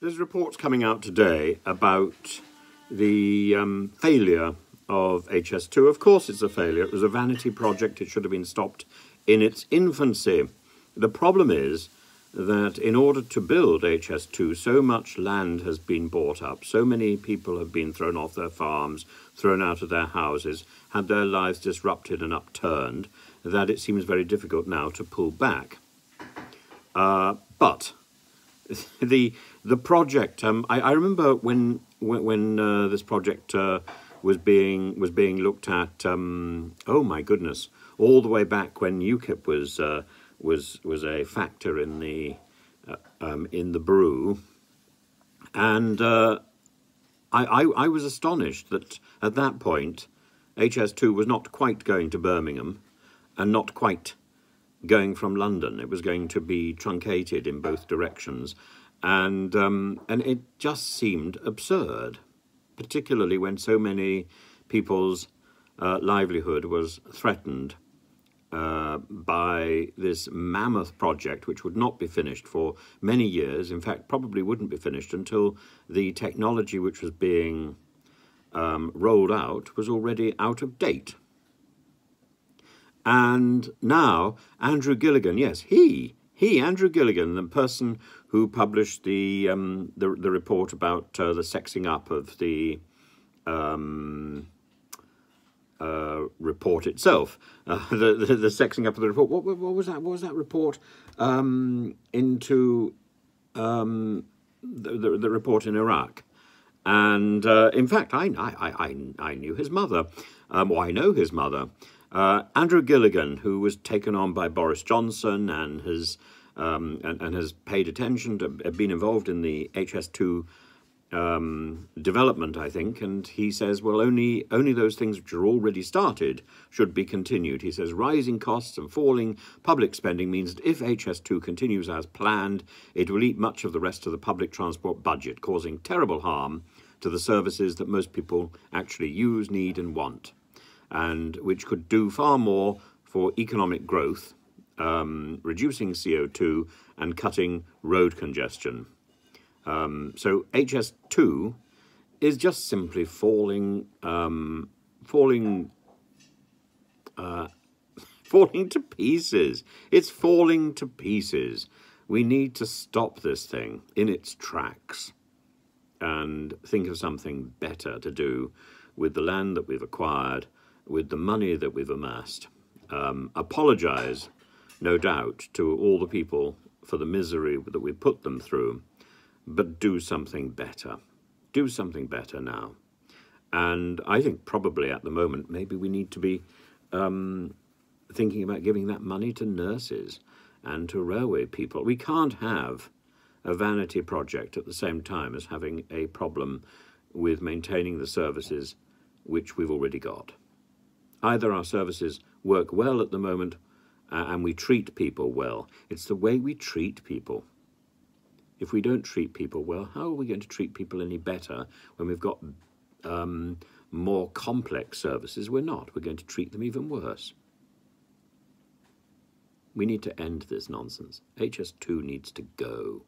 There's reports coming out today about the failure of HS2. Of course it's a failure. It was a vanity project. It should have been stopped in its infancy. The problem is that in order to build HS2, so much land has been bought up, so many people have been thrown off their farms, thrown out of their houses, had their lives disrupted and upturned, that it seems very difficult now to pull back. But the project, I remember when this project was being looked at. Oh my goodness! All the way back when UKIP was a factor in the brew, and I was astonished that at that point HS2 was not quite going to Birmingham, and not quite going from London. It was going to be truncated in both directions, and it just seemed absurd, particularly when so many people's livelihood was threatened by this mammoth project, which would not be finished for many years. In fact, probably wouldn't be finished until the technology which was being rolled out was already out of date. And now Andrew Gilligan, yes, Andrew Gilligan, the person who published the report about the sexing up of the report itself, the sexing up of the report. What was that? What was that report? Into the report in Iraq. And in fact, I knew his mother. I know his mother. Andrew Gilligan, who was taken on by Boris Johnson and has paid attention to, been involved in the HS2 development, I think, and he says, well, only those things which are already started should be continued. He says rising costs and falling public spending means that if HS2 continues as planned, it will eat much of the rest of the public transport budget, causing terrible harm to the services that most people actually use, need and want, and which could do far more for economic growth, reducing CO2 and cutting road congestion. So HS2 is just simply falling to pieces. It's falling to pieces. We need to stop this thing in its tracks and think of something better to do with the land that we've acquired, with the money that we've amassed. Apologise, no doubt, to all the people for the misery that we put them through, but do something better. Do something better now. And I think probably at the moment, maybe we need to be thinking about giving that money to nurses and to railway people. We can't have a vanity project at the same time as having a problem with maintaining the services which we've already got. Either our services work well at the moment and we treat people well. It's the way we treat people. If we don't treat people well, how are we going to treat people any better when we've got more complex services? We're not. We're going to treat them even worse. We need to end this nonsense. HS2 needs to go.